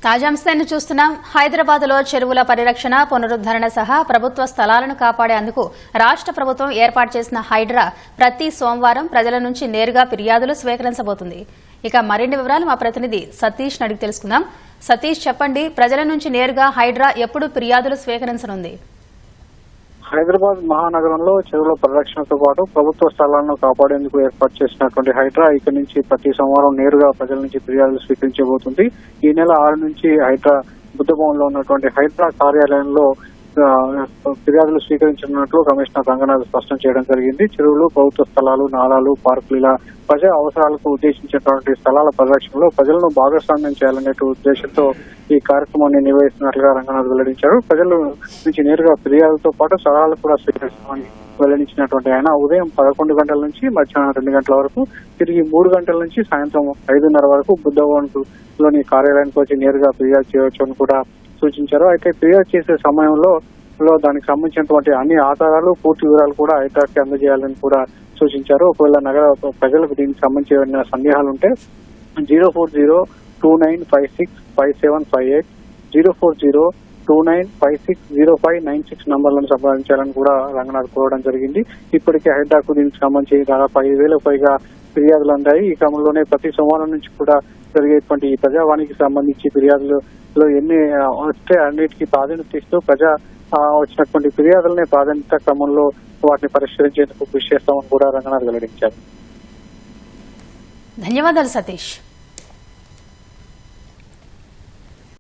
తాజా అంశాన్ని చూస్తున్నాం. హైదరాబాద్లో చెరువుల పరిరక్షణ, పునరుద్దరణ సహా ప్రభుత్వ స్థలాలను కాపాడేందుకు రాష్ట్ర ప్రభుత్వం ఏర్పాటు చేసిన హైడ్రా ప్రతి సోమవారం ప్రజల నుంచి నేరుగా ఫిర్యాదులు స్వీకరించబోతుంది. ఇక మరిన్ని వివరాలు మా ప్రతినిధి సతీష్ అడిగి తెలుసుకుందాం. సతీష్, చెప్పండి, ప్రజల నుంచి నేరుగా హైడ్రా ఎప్పుడు ఫిర్యాదులు స్వీకరించనుంది? హైదరాబాద్ మహానగరంలో చెరువుల పరిరక్షణతో పాటు ప్రభుత్వ స్థలాలను కాపాడేందుకు ఏర్పాటు చేసినటువంటి హైడ్రా ఇక నుంచి ప్రతి సోమవారం నేరుగా ప్రజల నుంచి ఫిర్యాదులు స్వీకరించబోతుంది. ఈ నెల 6 నుంచి హైడ్రా బుద్ధభవన్ లో ఉన్నటువంటి హైడ్రా కార్యాలయంలో ఫిర్యాదులు స్వీకరించనున్నట్లు కమిషనర్ రంగనాథ్ స్పష్టం చేయడం జరిగింది. చెరువులు, ప్రభుత్వ స్థలాలు, నాలాలు, పార్కులు ఇలా ప్రజా అవసరాలకు ఉద్దేశించినటువంటి స్థలాల పరిరక్షణలో ప్రజలను భాగస్వామ్యం చేయాలనే ఉద్దేశంతో ఈ కార్యక్రమాన్ని నిర్వహిస్తున్నట్లుగా రంగనాథ్ వెల్లడించారు. ప్రజల నుంచి నేరుగా ఫిర్యాదులతో పాటు సలహాలు కూడా స్వీకరిస్తామని వెల్లడించినటువంటి ఆయన ఉదయం 11 గంటల నుంచి మధ్యాహ్నం 2 గంటల వరకు, తిరిగి 3 గంటల నుంచి సాయంత్రం 5:30 వరకు బుద్ధభవన్ లోని కార్యాలయానికి వచ్చి నేరుగా ఫిర్యాదు చేయవచ్చు అని కూడా సూచించారు. అయితే ఫిర్యాదు చేసే సమయంలో దానికి సంబంధించినటువంటి అన్ని ఆధారాలు, పూర్తి వివరాలు కూడా హైడ్రాకి అందజేయాలని కూడా సూచించారు. ఒకవేళ నగర ప్రజలకు దీనికి సంబంధించిన సందేహాలు ఉంటే 04029565758, 04029560596 నంబర్లను సంప్రదించాలని కూడా రంగనాథ్ కోరడం జరిగింది. ఇప్పటికే హైడ్రాకు దీనికి సంబంధించి దాదాపు 5,000 పైగా ఫిర్యాదులు అందాయి. ఈ క్రమంలోనే ప్రతి సోమవారం నుంచి కూడా జరిగేటువంటి ఈ ప్రజావాణికి సంబంధించి ఫిర్యాదులలో ఎన్ని వస్తే అన్నిటికీ ప్రాధాన్యత ఇస్తూ వచ్చినటువంటి ఫిర్యాదులనే ప్రాధాన్యత క్రమంలో వాటిని పరిష్కరించేందుకు కృషి చేస్తామని కూడా రంగనాథ్ వెల్లడించారు. ధన్యవాదాలు సతీష్.